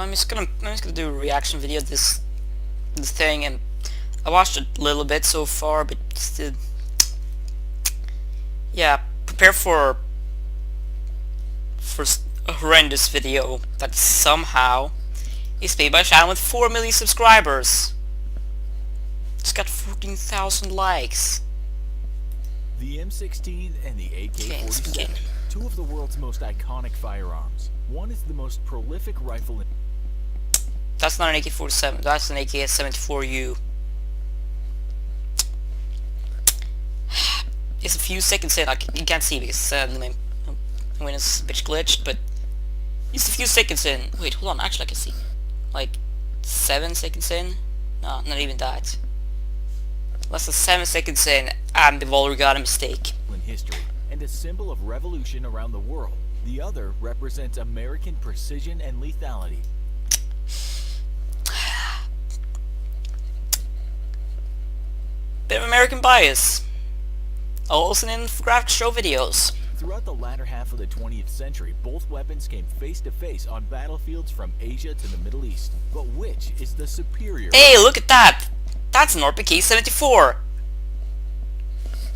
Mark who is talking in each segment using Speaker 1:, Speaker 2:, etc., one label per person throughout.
Speaker 1: I'm just gonna do a reaction video of this thing, and I watched a little bit so far, but still, yeah, prepare for a horrendous video that somehow is made by a channel with 4 million subscribers. It's got 14,000 likes.
Speaker 2: The M16 and the AK47, two of the world's most iconic firearms. One is the most prolific rifle in...
Speaker 1: That's not an AK47, that's an AK-74U. It's a few seconds in, you can't see because my Windows is a bit glitched, but it's a few seconds in. Wait, hold on, actually I can see. Like, 7 seconds in? No, not even that. Less than 7 seconds in, and they've already got a mistake.
Speaker 2: ...in history, and a symbol of revolution around the world. The other represents American precision and lethality.
Speaker 1: Bit of American bias. Also in Infographics show videos.
Speaker 2: Throughout the latter half of the 20th century, both weapons came face to face on battlefields from Asia to the Middle East. But which is the superior?
Speaker 1: Hey, look at that! That's an AK-74! I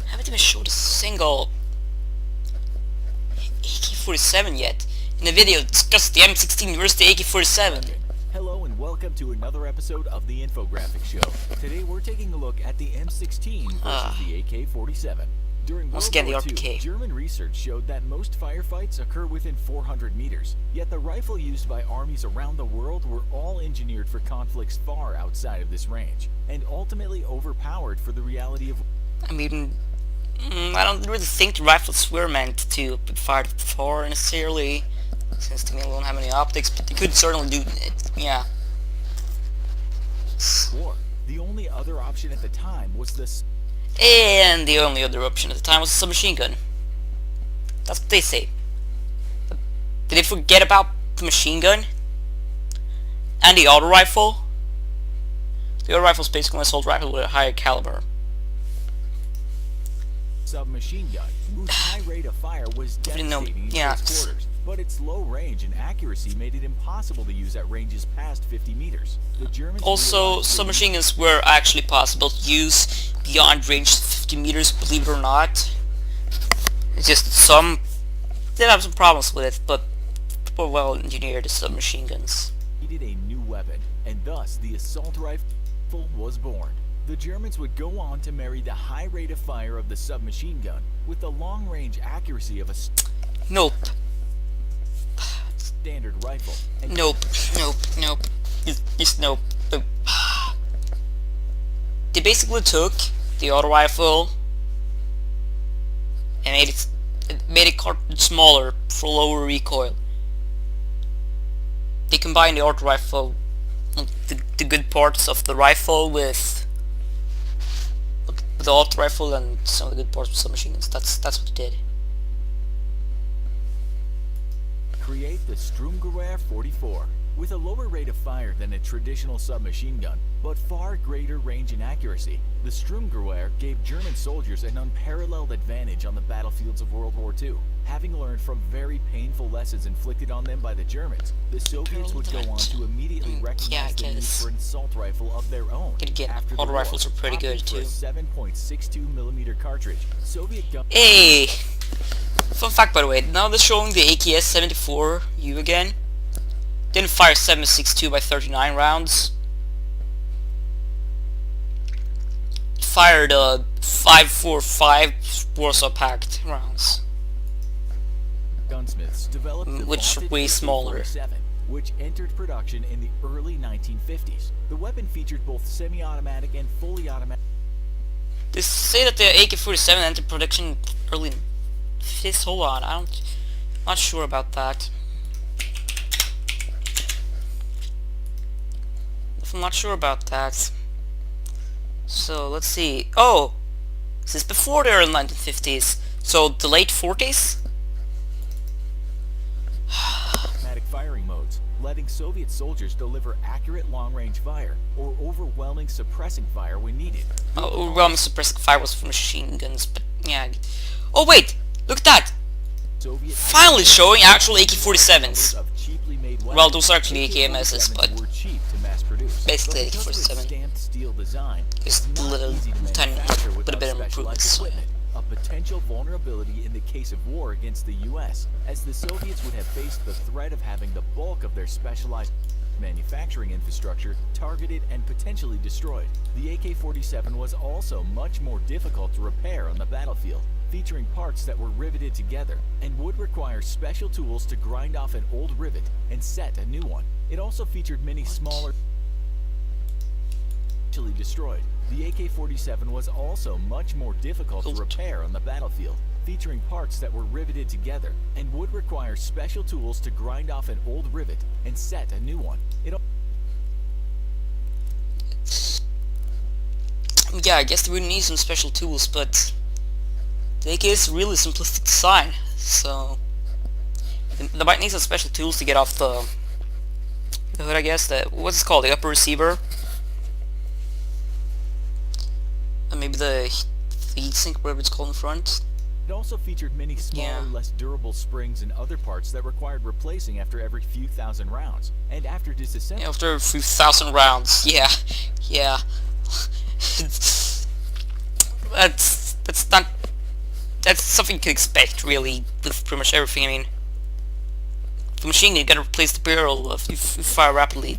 Speaker 1: haven't even showed a single AK-47 yet. In the video, discuss the M16 versus the AK-47.
Speaker 2: Hello and welcome to another episode of the Infographics show. Today we're taking a look at the M16 versus the AK-47. During World War II, German research showed that most firefights occur within 400 meters. Yet the rifle used by armies around the world were all engineered for conflicts far outside of this range, and ultimately overpowered for the reality of...
Speaker 1: I mean, I don't really think the rifles were meant to be fired far necessarily, since to me they don't have any optics, but they could certainly do it, yeah.
Speaker 2: War. The only other option at the time was this...
Speaker 1: And the only other option at the time was a submachine gun. That's what they say. But did they forget about the machine gun? And the auto rifle? The auto rifle is basically an assault rifle with a higher caliber.
Speaker 2: Submachine gun, whose high rate of fire was devastating in close quarters, but its low range and accuracy made it impossible to use at ranges past 50 meters. The Germans
Speaker 1: also, submachine guns were actually possible to use beyond range 50 meters, believe it or not. It's just some did have some problems with it, but people well engineered submachine guns.
Speaker 2: Needed a new weapon, and thus the assault rifle was born. The Germans would go on to marry the high rate of fire of the submachine gun with the long-range accuracy of a standard rifle.
Speaker 1: Nope. Just nope. They basically took the auto rifle and made it smaller for lower recoil. They combined the auto rifle, the good parts of the rifle with the auto rifle and some of the good parts of submachine guns. That's what they did.
Speaker 2: Create the Sturmgewehr 44 with a lower rate of fire than a traditional submachine gun, but far greater range and accuracy. The Sturmgewehr gave German soldiers an unparalleled advantage on the battlefields of World War II. Having learned from very painful lessons inflicted on them by the Germans, the Soviets would go on to immediately recognize the need for an assault rifle of their own. After
Speaker 1: auto rifles are pretty good too.
Speaker 2: A 7.62mm cartridge. Soviet gun.
Speaker 1: Hey! Fun fact, by the way, now they're showing the AK-74U again. Didn't fire 7.62 by 39 rounds. It fired 5.45 Warsaw Pact rounds.
Speaker 2: Gunsmiths developed
Speaker 1: which are way smaller.
Speaker 2: Which entered production in the early 1950s. The weapon featured both semi-automatic and fully automatic.
Speaker 1: They say that the AK-47 entered production early in this. Hold on, I'm not sure about that. I'm not sure about that. So let's see. Oh, this is before the early 1950s. So the late 40s.
Speaker 2: Automatic firing modes, letting Soviet soldiers deliver accurate long-range fire or overwhelming suppressing fire when needed.
Speaker 1: Overwhelming suppressing fire was for machine guns, but yeah. Oh wait, look at that! Finally showing actual AK-47s.
Speaker 2: made
Speaker 1: Well,
Speaker 2: weapons,
Speaker 1: those are actually
Speaker 2: AK-47s
Speaker 1: AKMSs, but
Speaker 2: were cheap to mass produce.
Speaker 1: basically
Speaker 2: But because of its
Speaker 1: AK-47
Speaker 2: stamped steel design,
Speaker 1: is
Speaker 2: it's
Speaker 1: a
Speaker 2: not
Speaker 1: little
Speaker 2: easy to
Speaker 1: tiny,
Speaker 2: manufacture
Speaker 1: little
Speaker 2: without
Speaker 1: bit of
Speaker 2: specialized
Speaker 1: improvements. So,
Speaker 2: equipment. A potential vulnerability in the case of war against the US, as the Soviets would have faced the threat of having the bulk of their specialized manufacturing infrastructure targeted and potentially destroyed. The AK-47 was also much more difficult to repair on the battlefield, featuring parts that were riveted together and would require special tools to grind off an old rivet and set a new one. It also featured many smaller destroyed. The AK-47 was also much more difficult to repair on the battlefield, featuring parts that were riveted together and would require special tools to grind off an old rivet and set a new one.
Speaker 1: yeah, I guess they would need some special tools, but the AK is really simplistic design, so they might need some special tools to get off the hood, I guess. What's it called? The upper receiver? And maybe the heat sink, whatever it's called in front.
Speaker 2: It also featured many smaller, less durable springs and other parts that required replacing after every few thousand rounds. And after disassembly,
Speaker 1: Yeah, after a few thousand rounds, yeah. That's something you can expect, really, with pretty much everything. I mean, the machine, you gotta replace the barrel if you fire rapidly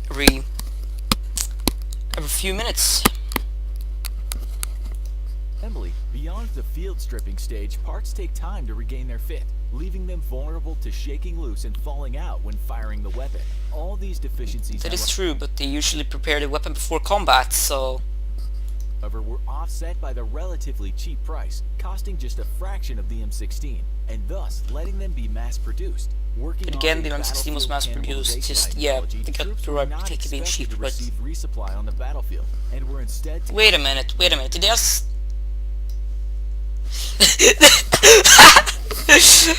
Speaker 1: every few minutes.
Speaker 2: beyond the field stripping stage, parts take time to regain their fit, leaving them vulnerable to shaking loose and falling out when firing the weapon. All these deficiencies,
Speaker 1: That is true, but they usually prepare the weapon before combat, so...
Speaker 2: however, were offset by the relatively cheap price, costing just a fraction of the M16, and thus letting them be mass-produced.
Speaker 1: But again, the M16 was mass-produced, just, yeah, they got the reputation of being cheap, but...
Speaker 2: receive resupply on the battlefield, and were instead...
Speaker 1: Wait a minute, did they just...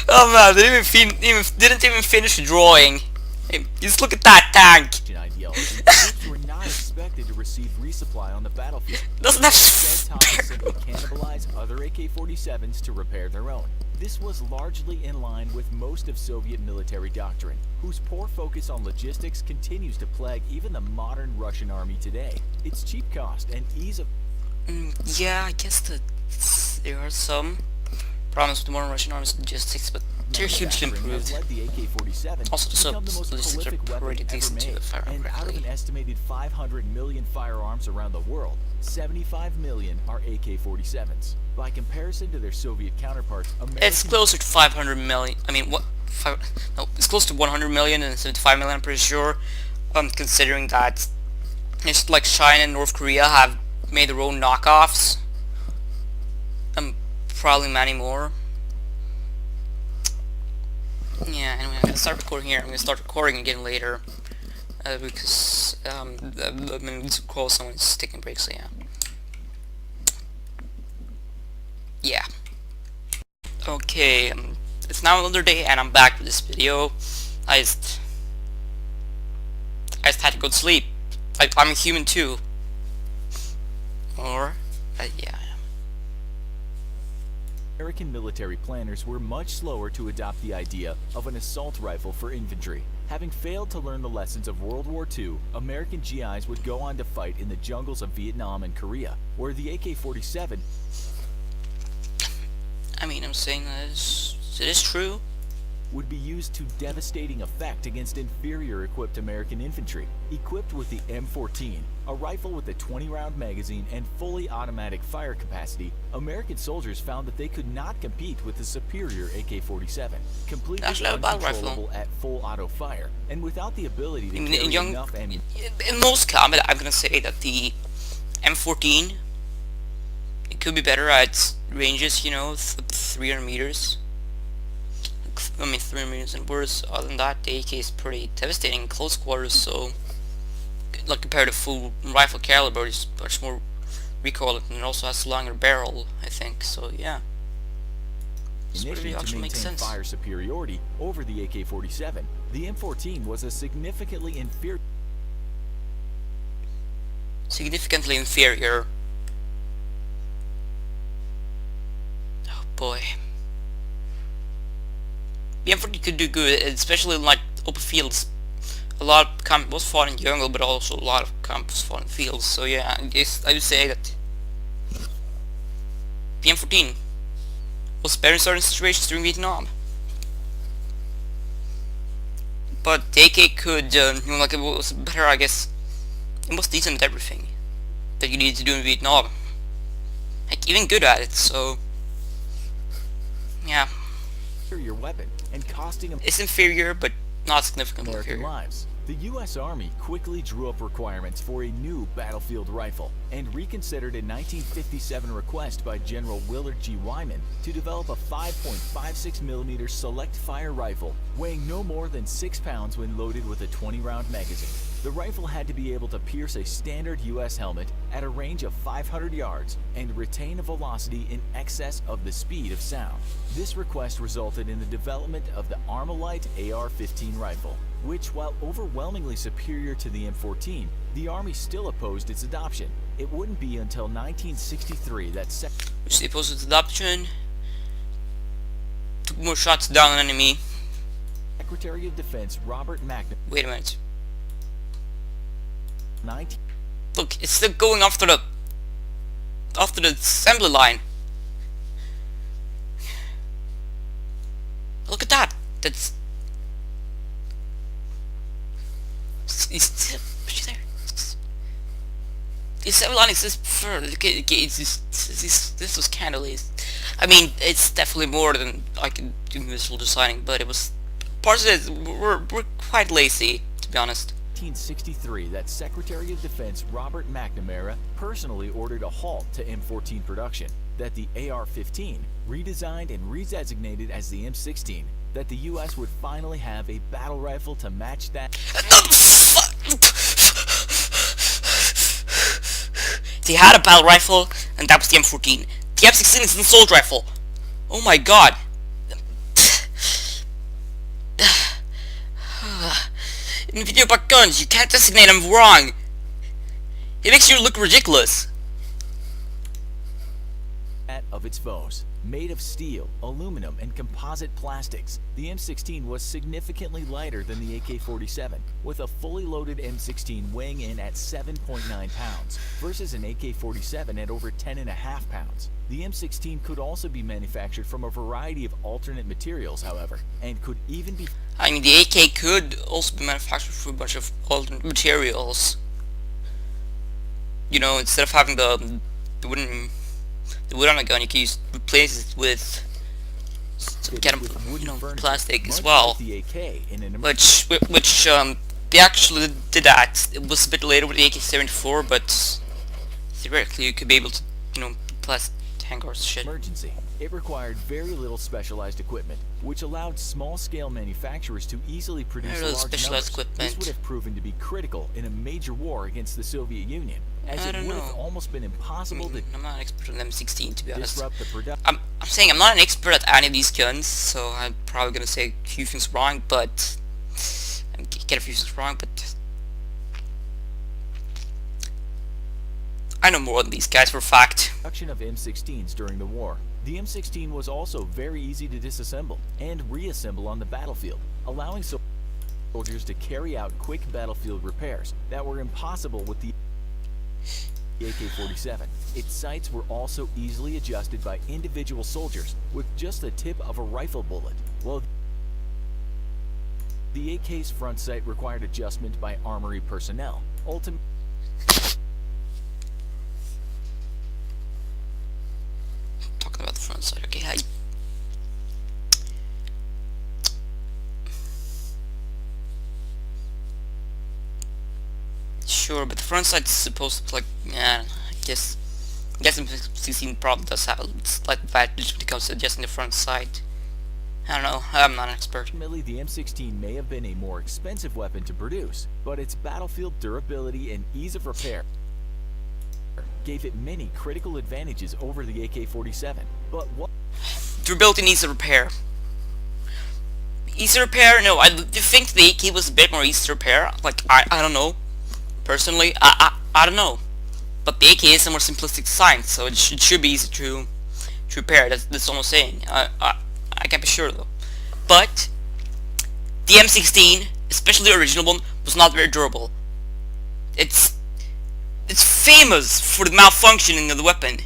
Speaker 1: Oh man, they didn't even finish the drawing. Hey, just look at that tank!
Speaker 2: Troops were not expected to receive resupply on the battlefield.
Speaker 1: Doesn't have
Speaker 2: Instead, simply cannibalize other AK-47s to repair their own. This was largely in line with most of Soviet military doctrine, whose poor focus on logistics continues to plague even the modern Russian army today. Its cheap cost and ease of...
Speaker 1: yeah, I guess there are some problems with the modern Russian army's logistics, but they're hugely improved. Also, the logistics are pretty decent too, if I remember
Speaker 2: correctly. Out of an estimated 500 million firearms around the world, 75 million are AK-47s. By comparison to their Soviet counterparts,
Speaker 1: it's closer to 500 million. I mean, what? No, it's close to 100 million and 75 million. I'm pretty sure. Considering that it's like China and North Korea have made their own knockoffs. Probably many more. Yeah, anyway, I'm gonna start recording here. I'm gonna start recording again later. Because, I'm gonna need to call someone who's taking breaks, so yeah. Yeah. Okay, it's now another day and I'm back with this video. I just had to go to sleep. I'm a human too. Or, yeah.
Speaker 2: American military planners were much slower to adopt the idea of an assault rifle for infantry. Having failed to learn the lessons of World War II, American GIs would go on to fight in the jungles of Vietnam and Korea, where the AK-47...
Speaker 1: I mean, I'm saying that it is true.
Speaker 2: ...would be used to devastating effect against inferior equipped American infantry. Equipped with the M16, a rifle with a 20-round magazine and fully automatic fire capacity, American soldiers found that they could not compete with the superior AK-47, completely uncontrollable at full auto fire, and without the ability to carry enough ammunition.
Speaker 1: In most combat, I'm gonna say that the M14, it could be better at ranges, you know, 300 meters. I mean, 300 meters and worse. Other than that, the AK is pretty devastating in close quarters, so like compared to full rifle caliber, it's much more recoil, and it also has a longer barrel, I think. So yeah,
Speaker 2: this really actually makes sense. Fire superiority over the AK-47, the M14 was a significantly inferior. Oh boy. The M40 could do good, especially in like
Speaker 1: open fields. A lot of combat was fought in jungle, but also a lot of combat was fought in fields. So yeah, I guess I would say that the M14 was better in certain situations during Vietnam. But the AK could, like, it was better, I guess. It was decent at everything that you needed to do in Vietnam. Like, even good at it, so yeah.
Speaker 2: Your weapon and costing
Speaker 1: It's inferior, but not significantly
Speaker 2: American
Speaker 1: inferior.
Speaker 2: lives. The U.S. Army quickly drew up requirements for a new battlefield rifle and reconsidered a 1957 request by General Willard G. Wyman to develop a 5.56mm select fire rifle weighing no more than 6 pounds when loaded with a 20-round magazine. The rifle had to be able to pierce a standard U.S. helmet at a range of 500 yards and retain a velocity in excess of the speed of sound. This request resulted in the development of the Armalite AR-15 rifle, which, while overwhelmingly superior to the M14, the Army still opposed its adoption. It wouldn't be until 1963 that
Speaker 1: Which they opposed its adoption, took more shots down an enemy.
Speaker 2: Secretary of Defense Robert McNamara.
Speaker 1: Wait a minute. Look, it's still going after the assembly line. Look at that. That's. Is she there? The assembly line is just further. This was kind of lazy. I mean, it's definitely more than I can do visual designing, but it was parts of it were quite lazy, to be honest.
Speaker 2: 1963 that Secretary of Defense Robert McNamara personally ordered a halt to M14 production, that the AR-15, redesigned and redesignated as the M16, that the US would finally have a battle rifle to match that.
Speaker 1: They had a battle rifle, and that was the M14. The M16 is an assault rifle. Oh my god. In a video about guns, you can't designate them wrong. It makes you look ridiculous.
Speaker 2: Of its foes. Made of steel, aluminum, and composite plastics, the M16 was significantly lighter than the AK-47, with a fully loaded M16 weighing in at 7.9 pounds, versus an AK-47 at over 10.5 pounds. The M16 could also be manufactured from a variety of alternate materials, however, and could even be...
Speaker 1: I mean, the AK could also be manufactured from a bunch of alternate materials. You know, instead of having the wooden on a gun, you can replace it with some kind of, plastic as well. Which they actually did that. It was a bit later with the AK-74, but theoretically you could be able to, plastic hangars shit.
Speaker 2: Emergency. It required very little specialized equipment, which allowed small-scale manufacturers to easily produce large numbers. This would have proven to be critical in a major war against the Soviet Union, as it would have almost been impossible to...
Speaker 1: I'm not an expert on M16, to be honest. I'm saying I'm not an expert at any of these guns, so I'm probably gonna say a few things wrong, but get a few things wrong, but I know more than these guys for a fact.
Speaker 2: Production of M16s during the war. The M16 was also very easy to disassemble and reassemble on the battlefield, allowing soldiers to carry out quick battlefield repairs that were impossible with the AK-47. Its sights were also easily adjusted by individual soldiers with just the tip of a rifle bullet, while the AK's front sight required adjustment by armory personnel. Ultimately,
Speaker 1: talking about the front sight, okay. Sure, but the front sight is supposed to, like, yeah, I guess M16 probably does have a slight advantage when it comes to adjusting the front sight. I don't know, I'm not an expert.
Speaker 2: Ultimately, the M16 may have been a more expensive weapon to produce, but its battlefield durability and ease of repair gave it many critical advantages over the AK-47. But what?
Speaker 1: Durability needs a repair. Easy repair? No, I think the AK was a bit more easy to repair. Like, I don't know. Personally, I don't know. But the AK is a more simplistic design, so it should be easy to repair. That's all I'm saying. I can't be sure though. But the M16 especially the original one, was not very durable. It's famous for the malfunctioning of the weapon.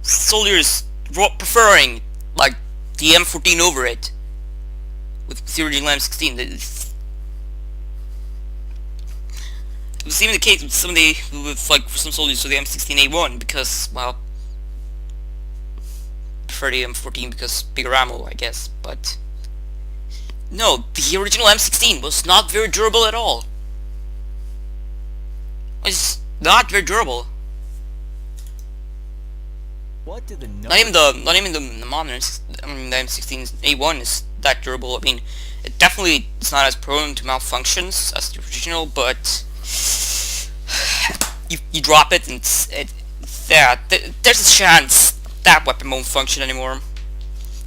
Speaker 1: Soldiers preferring like the M14 over it with the original M16. It was even the case with for some soldiers with the M16A1 because, well, prefer the M14 because bigger ammo, I guess. But no, the original M16 was not very durable at all. It's not very durable.
Speaker 2: What did the
Speaker 1: Not even the modern, I mean, the M16A1 is that durable. I mean, it definitely is not as prone to malfunctions as the original, but you drop it and there's a chance that weapon won't function anymore.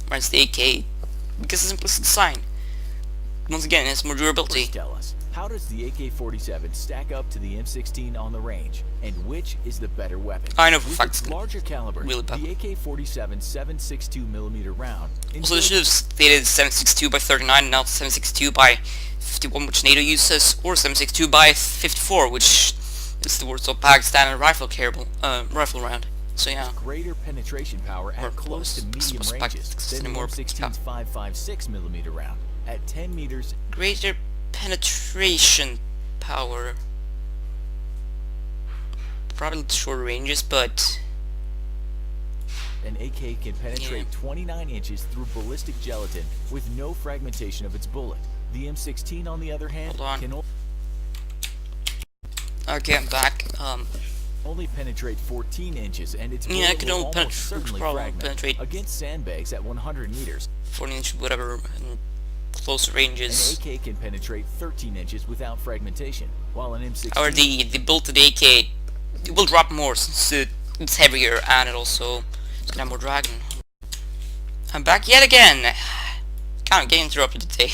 Speaker 1: Whereas the AK, because it's simplistic design. Once again, it's more durability.
Speaker 2: First tell us, how does the AK-47 stack up to the M16 on the range, and which is the better weapon?
Speaker 1: I know for
Speaker 2: With
Speaker 1: fact
Speaker 2: its larger caliber,
Speaker 1: really
Speaker 2: the AK-47 7.62mm round.
Speaker 1: Also, they should have stated 7.62 by 39 and not 7.62 by 51, which NATO uses, or 7.62 by 54, which is the Warsaw Pakistan rifle round. So yeah.
Speaker 2: Greater penetration power at close to medium ranges than the M16's 5.56mm round at 10 meters.
Speaker 1: Greater penetration power. Probably shorter ranges, but
Speaker 2: An AK can penetrate 29 inches through ballistic gelatin with no fragmentation of its bullet. The M16, on the other hand, can
Speaker 1: okay, I'm back.
Speaker 2: only penetrate 14 inches, and its
Speaker 1: Yeah, I
Speaker 2: bullet
Speaker 1: can
Speaker 2: will
Speaker 1: only
Speaker 2: almost certainly fragment
Speaker 1: penetrate
Speaker 2: against sandbags at 100 meters.
Speaker 1: 14 inch, whatever, in closer
Speaker 2: An
Speaker 1: ranges.
Speaker 2: AK can penetrate 13 inches without fragmentation, while an M16...
Speaker 1: Or the build of the AK, it will drop more since it's heavier and it also it's gonna have more dragon. I'm back yet again. Kind of getting interrupted today.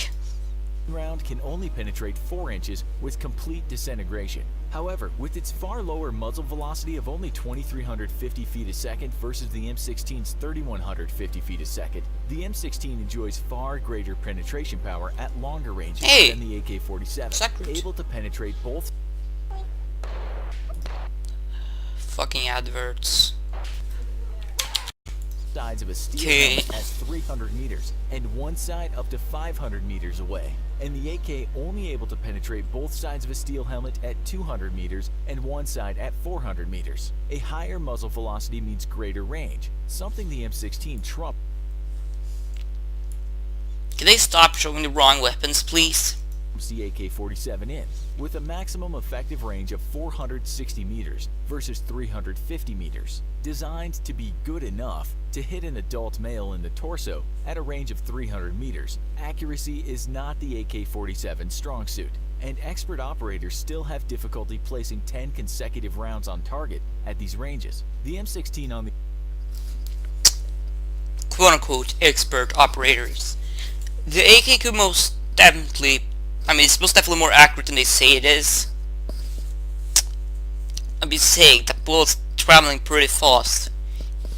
Speaker 2: round can only penetrate 4 inches with complete disintegration. However, with its far lower muzzle velocity of only 2,350 feet a second versus the M16's 3,150 feet a second, the M16 enjoys far greater penetration power at longer ranges than the AK-47, able to penetrate both
Speaker 1: Fucking adverts.
Speaker 2: sides of a steel helmet at 300 meters and one side up to 500 meters away, and the AK only able to penetrate both sides of a steel helmet at 200 meters and one side at 400 meters. A higher muzzle velocity means greater range, something the M16 trumps.
Speaker 1: Can they stop showing the wrong weapons, please?
Speaker 2: The AK-47 in, with a maximum effective range of 460 meters versus 350 meters, designed to be good enough to hit an adult male in the torso at a range of 300 meters. Accuracy is not the AK-47's strong suit, and expert operators still have difficulty placing 10 consecutive rounds on target at these ranges. The M16 on the
Speaker 1: quote-unquote expert operators. The AK could most definitely, I mean, it's most definitely more accurate than they say it is. I'd be saying that bullets traveling pretty fast,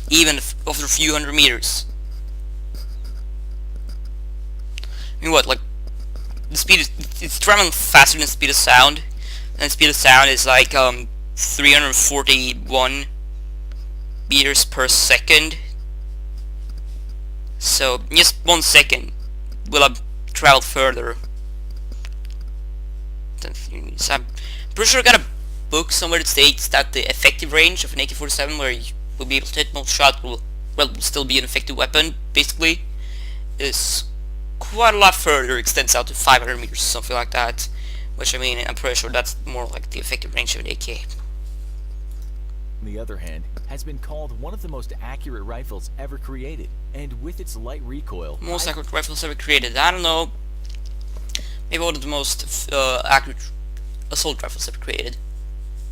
Speaker 1: even after a few hundred meters. I mean, what, like, the speed is, it's traveling faster than the speed of sound, and the speed of sound is like 341 meters per second. So just 1 second will have traveled further. So I'm pretty sure I got a book somewhere that states that the effective range of an AK-47, where you will be able to hit most shot, will still be an effective weapon, basically, is quite a lot further, extends out to 500 meters, something like that. Which, I mean, I'm pretty sure that's more like the effective range of an AK.
Speaker 2: On the other hand, has been called one of the most accurate rifles ever created, and with its light recoil,
Speaker 1: Most accurate rifles ever created. I don't know. Maybe one of the most accurate assault rifles ever created.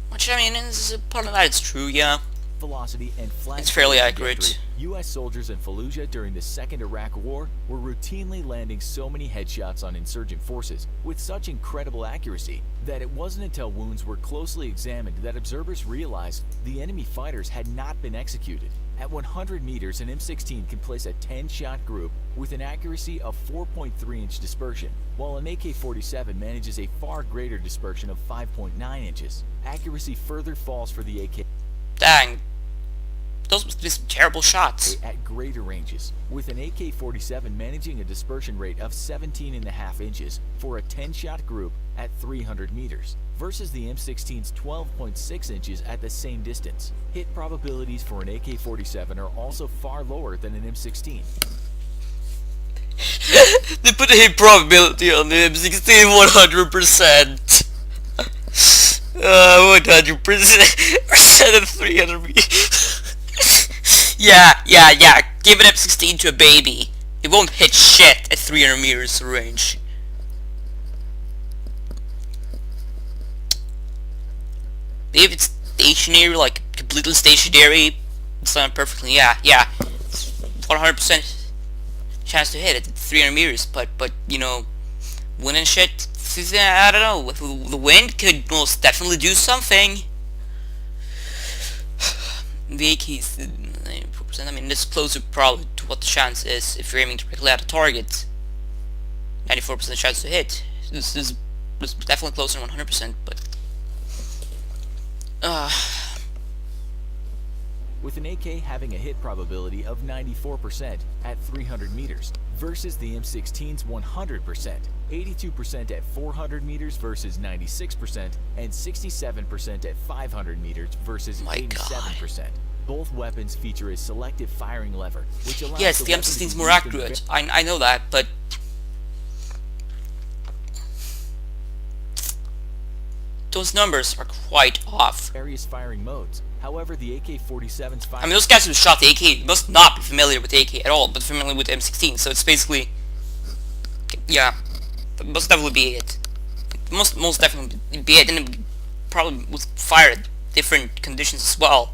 Speaker 1: Which, I mean, is part of that, it's true, yeah.
Speaker 2: velocity, and flat.
Speaker 1: It's fairly
Speaker 2: trajectory.
Speaker 1: accurate.
Speaker 2: U.S. soldiers in Fallujah during the Second Iraq War were routinely landing so many headshots on insurgent forces with such incredible accuracy that it wasn't until wounds were closely examined that observers realized the enemy fighters had not been executed. At 100 meters, an M16 can place a 10-shot group with an accuracy of 4.3-inch dispersion, while an AK-47 manages a far greater dispersion of 5.9 inches. Accuracy further falls for the AK.
Speaker 1: Dang. Those must be some terrible shots.
Speaker 2: At greater ranges, with an AK-47 managing a dispersion rate of 17.5 inches for a 10-shot group at 300 meters, versus the M16's 12.6 inches at the same distance. Hit probabilities for an AK-47 are also far lower than an M16.
Speaker 1: They put a hit probability on the M16 100%. 100% at 300 meters. Yeah. Give an M16 to a baby. It won't hit shit at 300 meters range. If it's stationary, like completely stationary, it's not perfectly. Yeah. 100% chance to hit it at 300 meters. But you know, wind and shit. I don't know. The wind could most definitely do something. The AK's 94%. I mean, this is closer probably to what the chance is if you're aiming directly at a target. 94% chance to hit. This is definitely closer than 100%, but.
Speaker 2: With an AK having a hit probability of 94% at 300 meters versus the M16's 100%, 82% at 400 meters versus 96%, and 67% at 500 meters versus 87%. Both weapons feature a selective firing lever, which allows
Speaker 1: yes, the M16's more accurate. I know that, but those numbers are quite off.
Speaker 2: Various firing modes. However, the AK-47's firing.
Speaker 1: I mean, those guys who shot the AK must not be familiar with the AK at all, but familiar with the M16. So it's basically, yeah, that must definitely be it. Most definitely be it, and it probably was fired at different conditions as well.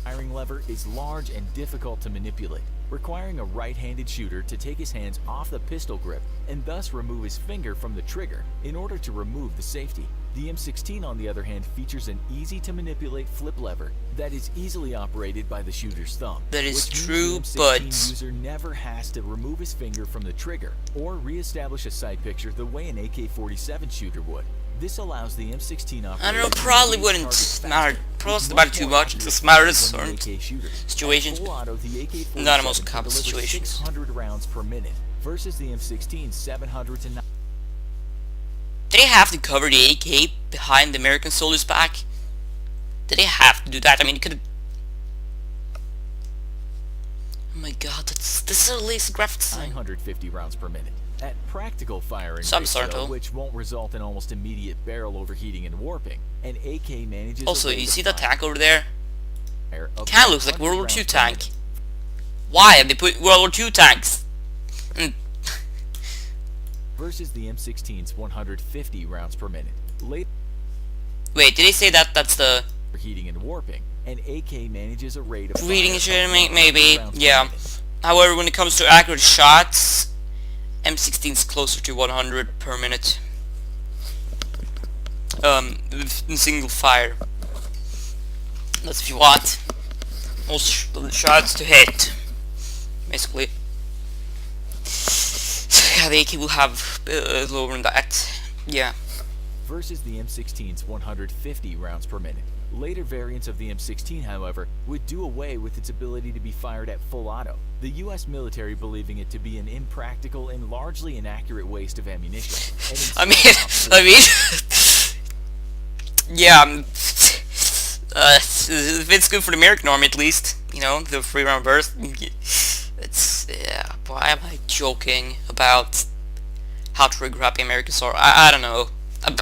Speaker 2: Firing lever is large and difficult to manipulate, requiring a right-handed shooter to take his hands off the pistol grip and thus remove his finger from the trigger in order to remove the safety. The M16, on the other hand, features an easy-to-manipulate flip lever that is easily operated by the shooter's thumb.
Speaker 1: That is
Speaker 2: which
Speaker 1: true,
Speaker 2: means the
Speaker 1: but
Speaker 2: M16 user never has to remove his finger from the trigger or re-establish a sight picture the way an AK-47 shooter would. This allows the M16 operator.
Speaker 1: I don't know, probably wouldn't matter. Probably doesn't matter too much. It doesn't matter in certain situations. Not in most common situations.
Speaker 2: 600 rounds per minute versus the M16's 700 to 900.
Speaker 1: Did they have to cover the AK behind the American soldier's back? Did they have to do that? I mean, it could have. Oh my god, this is a lazy graphics.
Speaker 2: 950 rounds per minute. At practical firing
Speaker 1: Some
Speaker 2: ratio,
Speaker 1: sort of.
Speaker 2: which won't result in almost immediate barrel overheating and warping, an AK manages.
Speaker 1: Also,
Speaker 2: a rate
Speaker 1: you
Speaker 2: of
Speaker 1: see that tank over there?
Speaker 2: fire of
Speaker 1: Kind of looks like
Speaker 2: 100
Speaker 1: World War
Speaker 2: rounds
Speaker 1: II
Speaker 2: per
Speaker 1: tank.
Speaker 2: minute.
Speaker 1: Why have they put World War II tanks?
Speaker 2: Versus the M16's 150 rounds per minute. Later
Speaker 1: Wait, did they say that that's the
Speaker 2: heating and warping, an AK manages a rate of
Speaker 1: reading
Speaker 2: fire
Speaker 1: shit?
Speaker 2: of
Speaker 1: Maybe,
Speaker 2: 100 rounds per
Speaker 1: yeah.
Speaker 2: minute.
Speaker 1: However, when it comes to accurate shots, M16 is closer to 100 per minute. In single fire. That's if you want most shots to hit, basically. Yeah, the AK will have lower than that. Yeah.
Speaker 2: Versus the M16's 150 rounds per minute. Later variants of the M16, however, would do away with its ability to be fired at full auto, the US military believing it to be an impractical and largely inaccurate waste of ammunition. And
Speaker 1: yeah, if it's good for the American army at least, you know, the 3-round burst, it's, yeah, why am I joking about how to regrab the American army? I don't know,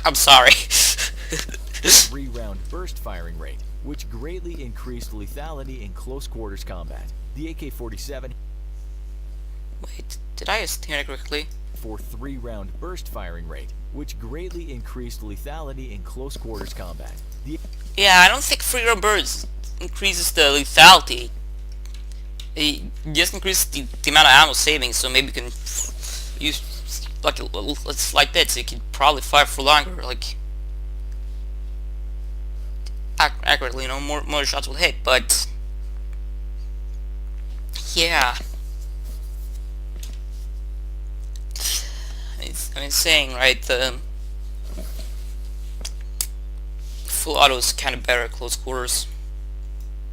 Speaker 1: I'm sorry.
Speaker 2: 3-round burst firing rate, which greatly increased lethality in close quarters combat. The AK-47
Speaker 1: Wait, did I hear it correctly?
Speaker 2: AK-44 3-round burst firing rate, which greatly increased lethality in close quarters combat.
Speaker 1: Yeah, I don't think 3-round burst increases the lethality. It just increases the amount of ammo savings, so maybe you can use like it's like that, so you can probably fire for longer, like accurately, you know, more shots will hit. But yeah, I mean, saying right, the full auto is kind of better at close quarters.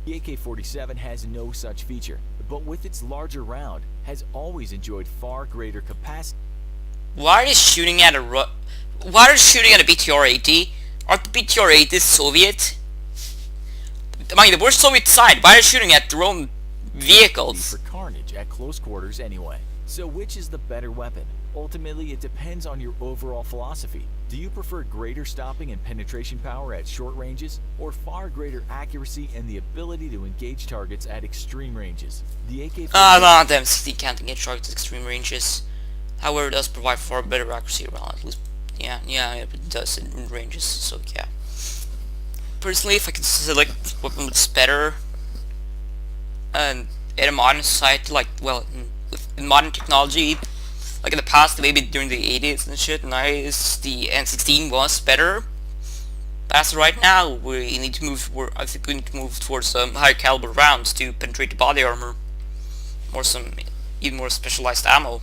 Speaker 2: The AK-47 has no such feature, but with its larger round, has always enjoyed far greater capacity.
Speaker 1: Why are they shooting at a BTR-80? Aren't the BTR-80s Soviet? I mean, the worst Soviet side. Why are they shooting at their own vehicles?
Speaker 2: For carnage at close quarters anyway. So which is the better weapon? Ultimately, it depends on your overall philosophy. Do you prefer greater stopping and penetration power at short ranges, or far greater accuracy and the ability to engage targets at extreme ranges? The AK-47
Speaker 1: no, the M16 can't engage targets at extreme ranges. However, it does provide far better accuracy around, at least. Yeah, it does in ranges, so yeah. Personally, if I could select weapon that's better, and in a modern society, like, well, in modern technology, like in the past, maybe during the 80s and shit, and the M16 was better. But as of right now, we need to move. I think we need to move towards higher caliber rounds to penetrate the body armor, or some even more specialized ammo.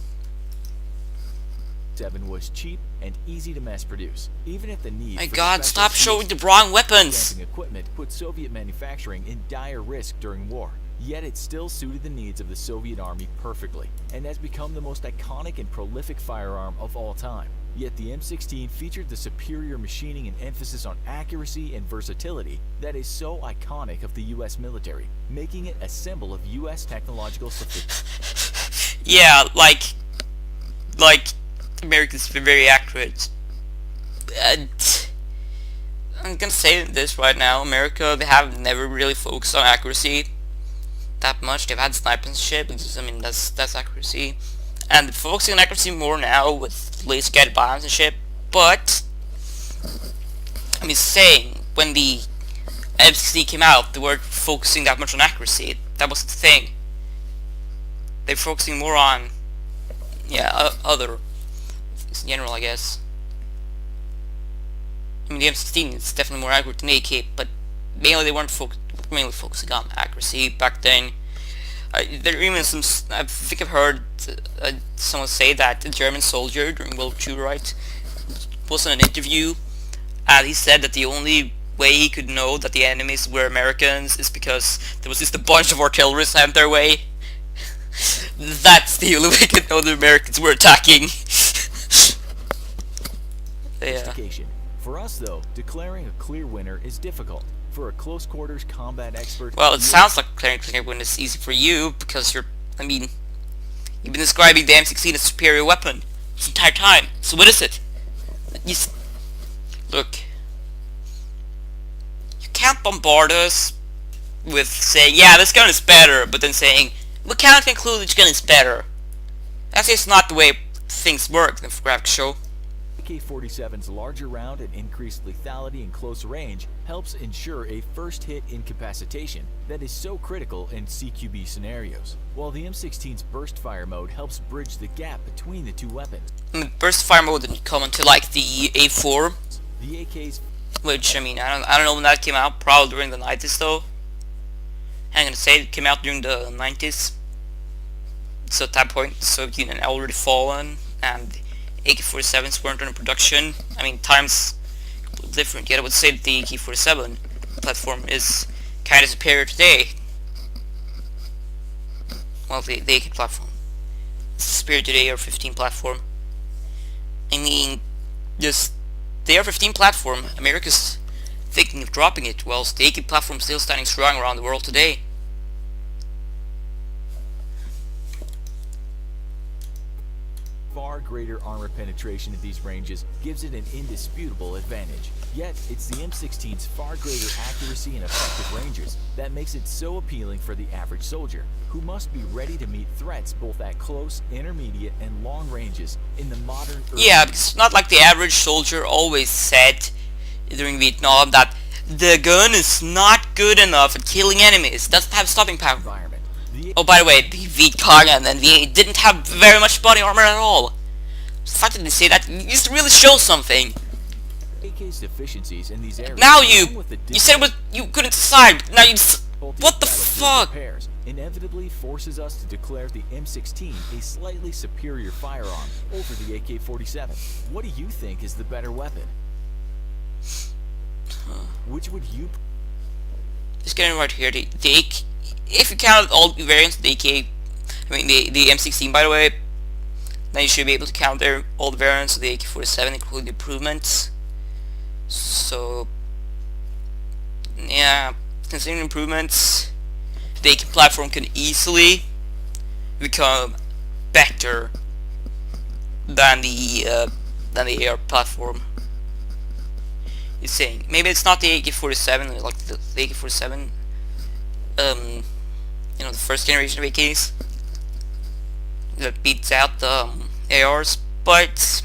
Speaker 2: 7 was cheap and easy to mass produce, even if the need
Speaker 1: My
Speaker 2: for
Speaker 1: God,
Speaker 2: special
Speaker 1: stop showing the wrong weapons!
Speaker 2: stamping equipment put Soviet manufacturing in dire risk during war. Yet it still suited the needs of the Soviet army perfectly, and has become the most iconic and prolific firearm of all time. Yet the M16 featured the superior machining and emphasis on accuracy and versatility that is so iconic of the US military, making it a symbol of US technological sophistication.
Speaker 1: Yeah, like Americans been very accurate. And I'm gonna say this right now, America, they have never really focused on accuracy that much. They've had snipers and shit, but I mean, that's accuracy. And they're focusing on accuracy more now with laser guided bombs and shit. But I mean, saying when the M16 came out, they weren't focusing that much on accuracy. That wasn't the thing. They're focusing more on, yeah, other things in general, I guess. I mean, the M16 is definitely more accurate than the AK, but mainly they weren't mainly focusing on accuracy back then. There are even some. I think I've heard someone say that a German soldier during World War II, right, was in an interview, and he said that the only way he could know that the enemies were Americans is because there was just a bunch of artillery sent their way. That's the only way he could know the Americans were attacking. Yeah.
Speaker 2: For us, though, declaring a clear winner is difficult. For a close quarters combat expert,
Speaker 1: Well, it sounds like declaring a clear winner is easy for you because you've been describing the M16 as a superior weapon this entire time. So what is it? Look, you can't bombard us with saying, yeah, this gun is better, but then saying, we can't conclude which gun is better. That's just not the way things work in the Infographics show.
Speaker 2: AK-47's larger round and increased lethality in close range helps ensure a first hit incapacitation that is so critical in CQB scenarios, while the M16's burst fire mode helps bridge the gap between the two weapons.
Speaker 1: Burst fire mode didn't come until like the A4,
Speaker 2: The AK's,
Speaker 1: which I mean, I don't know when that came out. Probably during the 90s though. I'm gonna say it came out during the 90s. So at that point, the Soviet Union had already fallen, and AK-47s weren't in production. I mean, times completely different. Yet I would say that the AK-47 platform is kind of superior today. Well, the AK platform is superior to the AR-15 platform. I mean, just the AR-15 platform, America's thinking of dropping it, whilst the AK platform is still standing strong around the world today.
Speaker 2: far far greater armor penetration at these ranges gives it an indisputable advantage. Yet, it's the M16's far greater accuracy and effective ranges that makes it so appealing for the average soldier, who must be ready to meet threats both at close, intermediate, and long ranges in the modern...
Speaker 1: Yeah, because it's not like the average soldier always said during Vietnam that the gun is not good enough at killing enemies, doesn't have stopping power. Oh, by the way, the Viet Cong and V8 didn't have very much body armor at all. The fact that they say that used to really show something.
Speaker 2: AK's deficiencies in these areas,
Speaker 1: Now you said you couldn't decide. Now you what the fuck?
Speaker 2: Repairs inevitably forces us to declare the M16 a slightly superior firearm over the AK47. What do you think is the better weapon? Which would you?
Speaker 1: Just getting right here. The AK, if you count all the variants, the AK, the M16, by the way, then you should be able to count all the variants of the AK47, including the improvements. So, yeah, considering improvements, the AK platform can easily become better than the AR platform. You're saying maybe it's not the AK47, like the AK47, you know, the first generation of AKs that beats out the ARs, but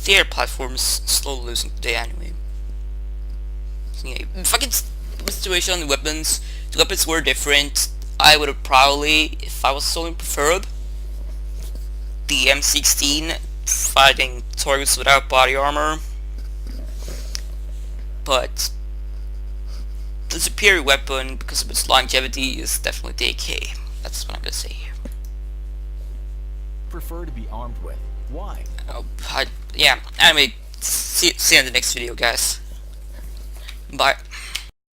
Speaker 1: the AR platform is slowly losing today anyway. So, yeah, if I could the situation on the weapons were different, I would have probably, if I was solely preferred, the M16 fighting targets without body armor, but the superior weapon because of its longevity is definitely the AK. That's what I'm gonna say here.
Speaker 2: Prefer to be armed with? Why?
Speaker 1: Yeah, anyway, see you in the next video, guys. Bye.